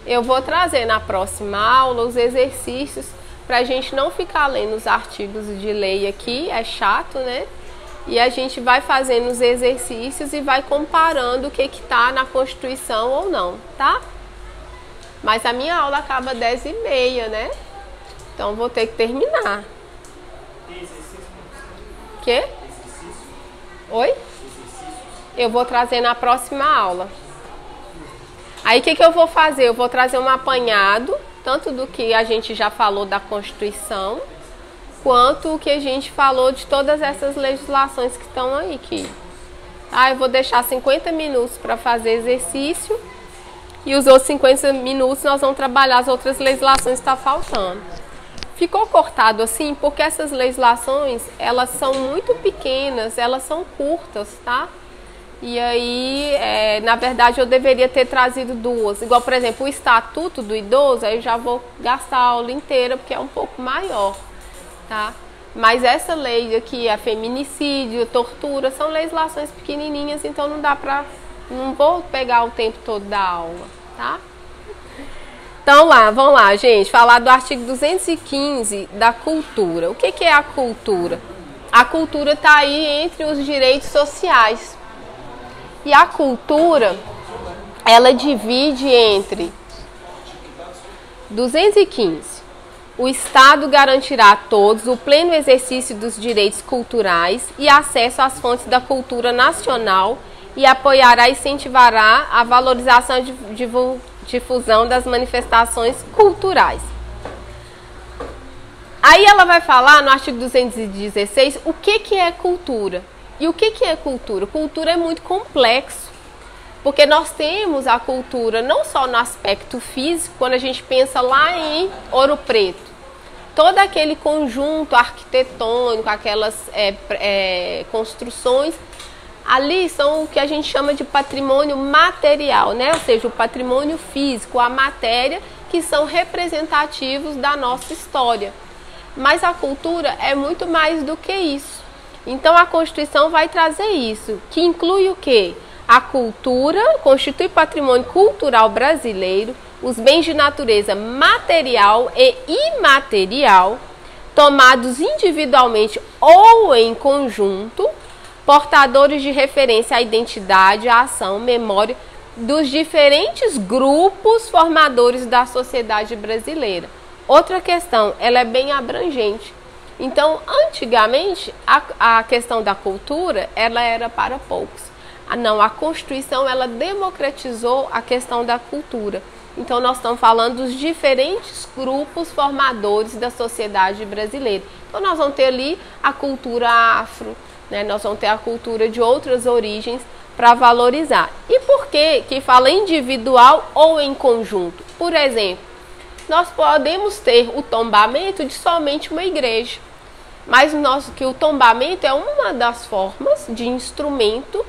Eu vou trazer na próxima aula os exercícios para a gente não ficar lendo os artigos de lei aqui, é chato, né? E a gente vai fazendo os exercícios e vai comparando o que está na Constituição ou não, tá? Mas a minha aula acaba às 10h30, né? Então vou ter que terminar. Tem exercício? Quê? Exercício? Oi? Eu vou trazer na próxima aula. Aí o que eu vou fazer? Eu vou trazer um apanhado, tanto do que a gente já falou da Constituição, quanto o que a gente falou de todas essas legislações que estão aí. Eu vou deixar 50 minutos para fazer exercício e os outros 50 minutos nós vamos trabalhar as outras legislações que estão faltando. Ficou cortado assim porque essas legislações, elas são muito pequenas, elas são curtas, tá? E aí, na verdade, eu deveria ter trazido duas. Igual, por exemplo, o Estatuto do Idoso, aí eu já vou gastar a aula inteira, porque é um pouco maior, tá? Mas essa lei aqui, a feminicídio, tortura, são legislações pequenininhas, então não vou pegar o tempo todo da aula, tá? Então, vamos lá, gente, falar do artigo 215 da cultura. O que é a cultura? A cultura está aí entre os direitos sociais. E a cultura, ela divide entre 215. O Estado garantirá a todos o pleno exercício dos direitos culturais e acesso às fontes da cultura nacional e apoiará e incentivará a valorização e difusão das manifestações culturais. Aí ela vai falar no artigo 216 o que é cultura. E o que é cultura? Cultura é muito complexo, porque nós temos a cultura não só no aspecto físico, quando a gente pensa lá em Ouro Preto, todo aquele conjunto arquitetônico, aquelas construções, ali são o que a gente chama de patrimônio material, né? Ou seja, o patrimônio físico, a matéria, que são representativos da nossa história. Mas a cultura é muito mais do que isso. Então, a Constituição vai trazer isso, que inclui o quê? A cultura constitui patrimônio cultural brasileiro, os bens de natureza material e imaterial, tomados individualmente ou em conjunto, portadores de referência à identidade, à ação, memória dos diferentes grupos formadores da sociedade brasileira. Outra questão, ela é bem abrangente. Então, antigamente, a questão da cultura, ela era para poucos. A Constituição, ela democratizou a questão da cultura. Então, nós estamos falando dos diferentes grupos formadores da sociedade brasileira. Então, nós vamos ter ali a cultura afro, né? Nós vamos ter a cultura de outras origens para valorizar. E por que fala individual ou em conjunto? Por exemplo, nós podemos ter o tombamento de somente uma igreja, mas que o tombamento é uma das formas de instrumento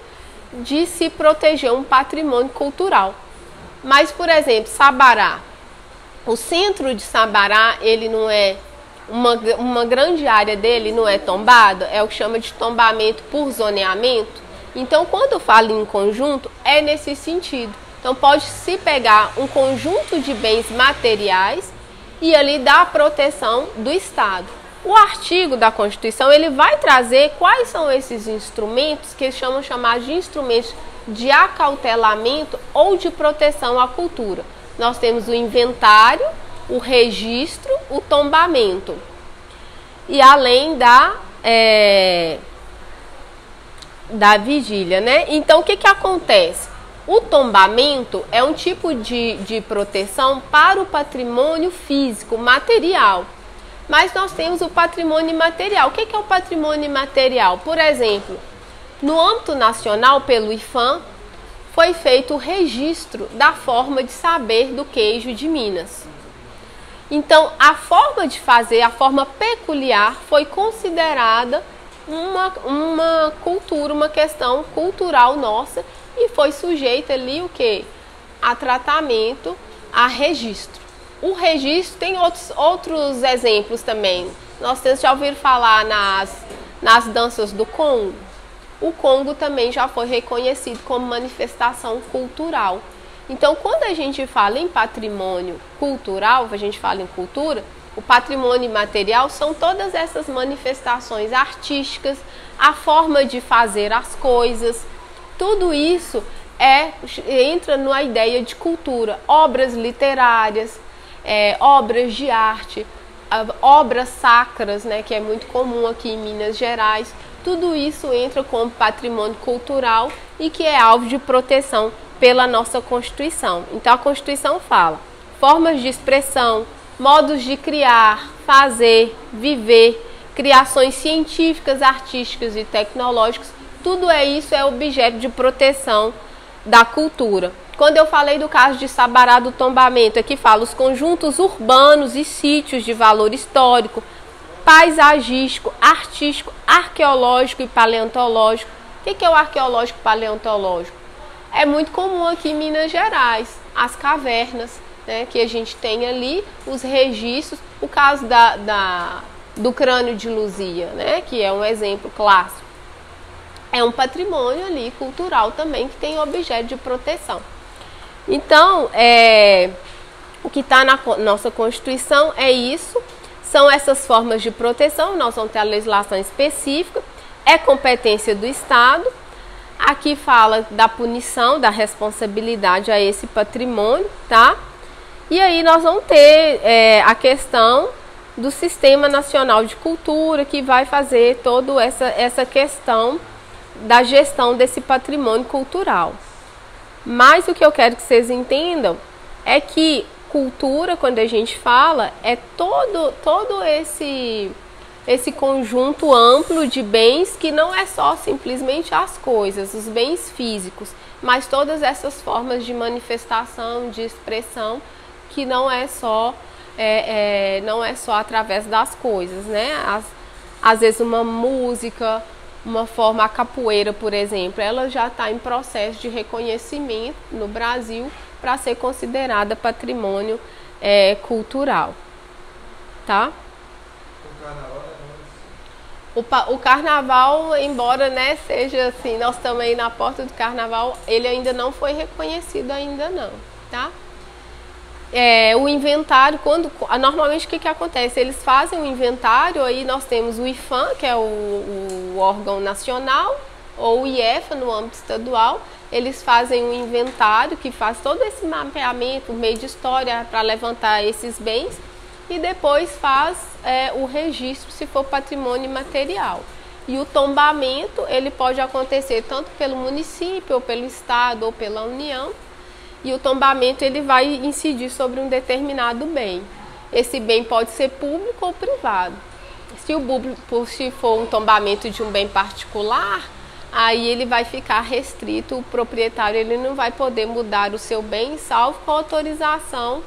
de se proteger um patrimônio cultural. Mas, por exemplo, Sabará, o centro de Sabará, ele não é uma grande área dele, não é tombada, é o que chama de tombamento por zoneamento. Então, quando eu falo em conjunto, é nesse sentido. Então, pode-se pegar um conjunto de bens materiais e ali dar a proteção do Estado. O artigo da Constituição, ele vai trazer quais são esses instrumentos que eles chamar de instrumentos de acautelamento ou de proteção à cultura. Nós temos o inventário, o registro, o tombamento. E além da vigília, né? Então, o que acontece? O tombamento é um tipo de proteção para o patrimônio físico, material. Mas nós temos o patrimônio imaterial. O que é o patrimônio imaterial? Por exemplo, no âmbito nacional, pelo IPHAN, foi feito o registro da forma de saber do queijo de Minas. Então, a forma de fazer, a forma peculiar, foi considerada uma cultura, uma questão cultural nossa, e foi sujeita ali o quê? A tratamento, a registro. O registro tem outros exemplos também. Nós já ouviram falar nas danças do Congo? O Congo também já foi reconhecido como manifestação cultural. Então, quando a gente fala em patrimônio cultural, a gente fala em cultura, o patrimônio imaterial são todas essas manifestações artísticas, a forma de fazer as coisas. Tudo isso entra na ideia de cultura. Obras literárias, obras de arte, obras sacras, né, que é muito comum aqui em Minas Gerais. Tudo isso entra como patrimônio cultural e que é alvo de proteção pela nossa Constituição. Então, a Constituição fala formas de expressão, modos de criar, fazer, viver, criações científicas, artísticas e tecnológicas. Tudo isso é objeto de proteção da cultura. Quando eu falei do caso de Sabará do tombamento, aqui fala os conjuntos urbanos e sítios de valor histórico, paisagístico, artístico, arqueológico e paleontológico. O que é o arqueológico e paleontológico? É muito comum aqui em Minas Gerais, as cavernas, né, que a gente tem ali, os registros. O caso do crânio de Luzia, né, que é um exemplo clássico. É um patrimônio ali cultural também que tem objeto de proteção. Então, o que está na nossa Constituição é isso, são essas formas de proteção. Nós vamos ter a legislação específica, é competência do Estado. Aqui fala da punição, da responsabilidade a esse patrimônio, tá? E aí nós vamos ter a questão do Sistema Nacional de Cultura, que vai fazer toda essa questão da gestão desse patrimônio cultural. Mas o que eu quero que vocês entendam é que cultura, quando a gente fala, é todo esse conjunto amplo de bens que não é só simplesmente as coisas, os bens físicos, mas todas essas formas de manifestação, de expressão, que não é só através das coisas, né? Às vezes uma música, uma forma, a capoeira, por exemplo, ela já está em processo de reconhecimento no Brasil para ser considerada patrimônio cultural, tá? O carnaval, embora, né, seja assim, nós estamos aí na porta do carnaval, ele ainda não foi reconhecido ainda não, tá? O inventário, normalmente o que acontece? Eles fazem o inventário, aí nós temos o IPHAN, que é o órgão nacional, ou o IEFA no âmbito estadual, eles fazem um inventário que faz todo esse mapeamento, meio de história para levantar esses bens e depois faz o registro se for patrimônio material. E o tombamento ele pode acontecer tanto pelo município, ou pelo estado, ou pela União. E o tombamento ele vai incidir sobre um determinado bem. Esse bem pode ser público ou privado. Se for um tombamento de um bem particular, aí ele vai ficar restrito, o proprietário ele não vai poder mudar o seu bem, salvo com autorização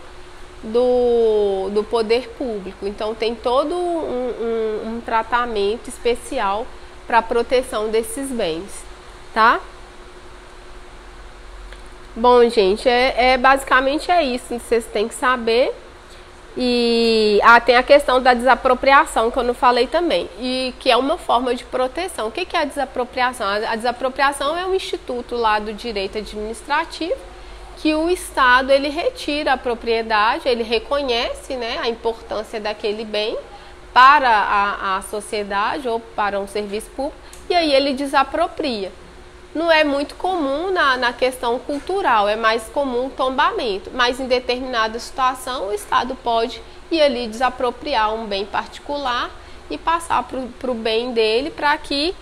do poder público. Então tem todo um tratamento especial para a proteção desses bens, tá? Bom, gente, basicamente é isso que vocês têm que saber. E tem a questão da desapropriação, que eu não falei também, e que é uma forma de proteção. O que é a desapropriação? A desapropriação é um instituto lá do direito administrativo, que o Estado ele retira a propriedade, ele reconhece, né, a importância daquele bem para a sociedade ou para um serviço público, e aí ele desapropria. Não é muito comum na questão cultural, é mais comum o tombamento, mas em determinada situação o Estado pode ir ali desapropriar um bem particular e passar para o bem dele para que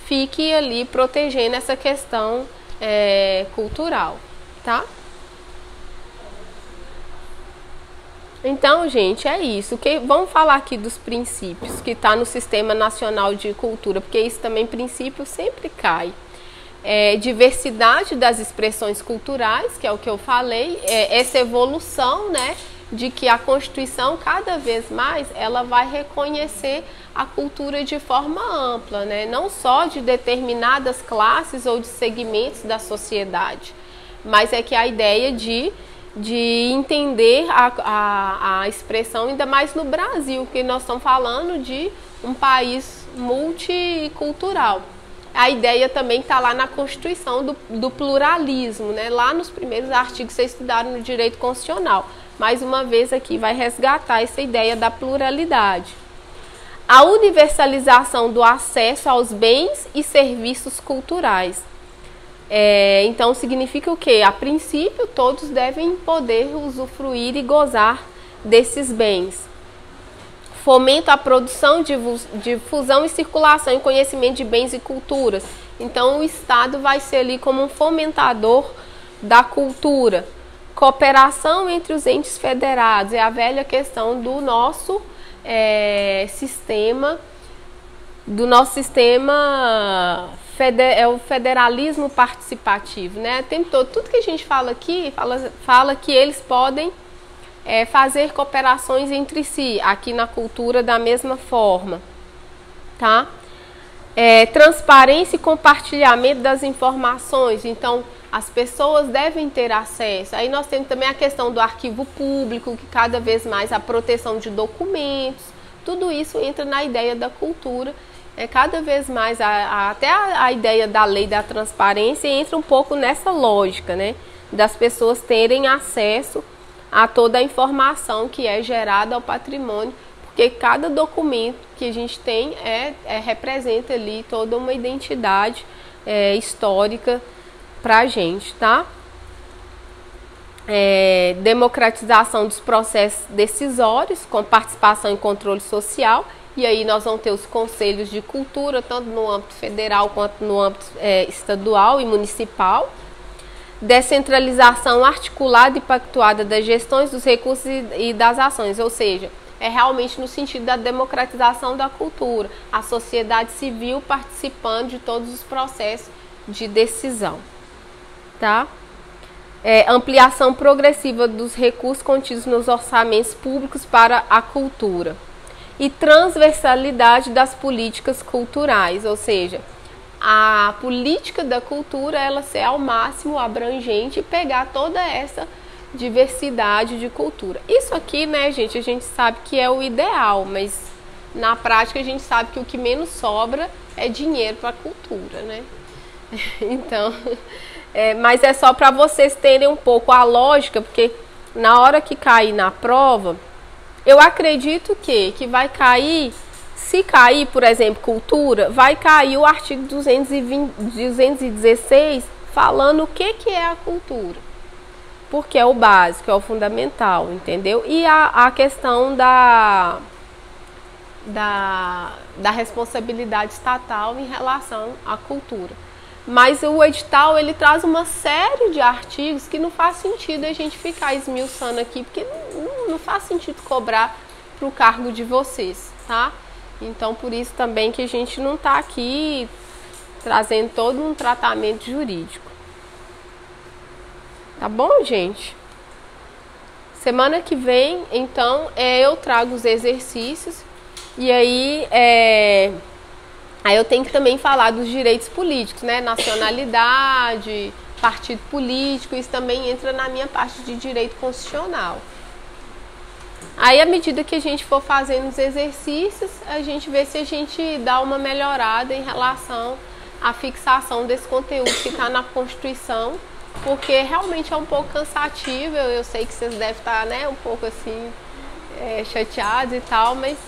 fique ali protegendo essa questão cultural, tá? Então, gente, é isso. Vamos falar aqui dos princípios que está no Sistema Nacional de Cultura, porque isso também, princípio, sempre cai. Diversidade das expressões culturais, que é o que eu falei, essa evolução, né, de que a Constituição, cada vez mais, ela vai reconhecer a cultura de forma ampla, né, não só de determinadas classes ou de segmentos da sociedade, mas é que a ideia de entender a expressão, ainda mais no Brasil, que nós estamos falando de um país multicultural. A ideia também está lá na Constituição do pluralismo, né? Lá nos primeiros artigos que vocês estudaram no direito constitucional. Mais uma vez aqui vai resgatar essa ideia da pluralidade. A universalização do acesso aos bens e serviços culturais. Então significa o quê? A princípio todos devem poder usufruir e gozar desses bens. Fomenta a produção, difusão e circulação e conhecimento de bens e culturas. Então o Estado vai ser ali como um fomentador da cultura. Cooperação entre os entes federados, é a velha questão do nosso sistema, é o federalismo participativo, né? O tempo todo, tudo que a gente fala aqui, fala que eles podem fazer cooperações entre si, aqui na cultura da mesma forma, tá? Transparência e compartilhamento das informações, então as pessoas devem ter acesso. Aí nós temos também a questão do arquivo público, que cada vez mais a proteção de documentos, tudo isso entra na ideia da cultura. Cada vez mais, até a ideia da lei da transparência entra um pouco nessa lógica, né? Das pessoas terem acesso a toda a informação que é gerada ao patrimônio, porque cada documento que a gente tem representa ali toda uma identidade histórica para a gente, tá? Democratização dos processos decisórios, com participação e controle social, e aí nós vamos ter os conselhos de cultura, tanto no âmbito federal quanto no âmbito estadual e municipal. Descentralização articulada e pactuada das gestões dos recursos e das ações, ou seja, realmente no sentido da democratização da cultura, a sociedade civil participando de todos os processos de decisão, tá? Ampliação progressiva dos recursos contidos nos orçamentos públicos para a cultura e transversalidade das políticas culturais, ou seja, a política da cultura ela ser ao máximo abrangente e pegar toda essa diversidade de cultura. Isso aqui, né, gente, a gente sabe que é o ideal, mas na prática a gente sabe que o que menos sobra é dinheiro para a cultura, né? Então, mas é só para vocês terem um pouco a lógica, porque na hora que cair na prova, eu acredito que vai cair Se cair, por exemplo, cultura, vai cair o artigo 216 falando o que é a cultura. Porque é o básico, é o fundamental, entendeu? E a questão da responsabilidade estatal em relação à cultura. Mas o edital, ele traz uma série de artigos que não faz sentido a gente ficar esmiuçando aqui, porque não faz sentido cobrar para o cargo de vocês, tá? Então, por isso também que a gente não está aqui trazendo todo um tratamento jurídico. Tá bom, gente? Semana que vem, então, eu trago os exercícios e aí eu tenho que também falar dos direitos políticos, né? Nacionalidade, partido político, isso também entra na minha parte de direito constitucional. Aí, à medida que a gente for fazendo os exercícios, a gente vê se a gente dá uma melhorada em relação à fixação desse conteúdo que está na Constituição, porque realmente é um pouco cansativo. Eu sei que vocês devem estar, né, um pouco assim, chateados e tal, mas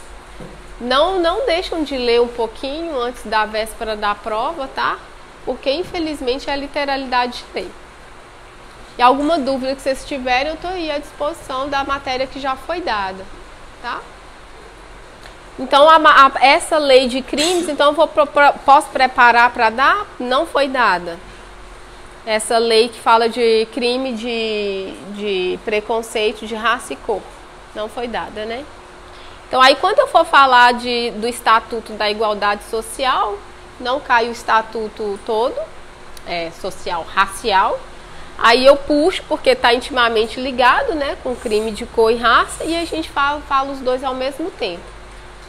não deixam de ler um pouquinho antes da véspera da prova, tá? Porque, infelizmente, é a literalidade de lei. E alguma dúvida que vocês tiverem, eu estou aí à disposição da matéria que já foi dada, tá? Então, essa lei de crimes, então posso preparar para dar? Não foi dada. Essa lei que fala de crime de preconceito de raça e cor. Não foi dada, né? Então, aí quando eu for falar do Estatuto da Igualdade Social, não cai o Estatuto todo, social, racial. Aí eu puxo, porque está intimamente ligado, né, com crime de cor e raça, e a gente fala os dois ao mesmo tempo.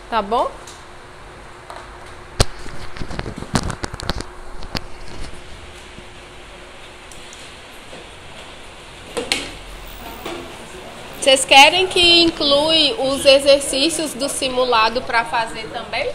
Tá bom? Vocês querem que inclui os exercícios do simulado para fazer também?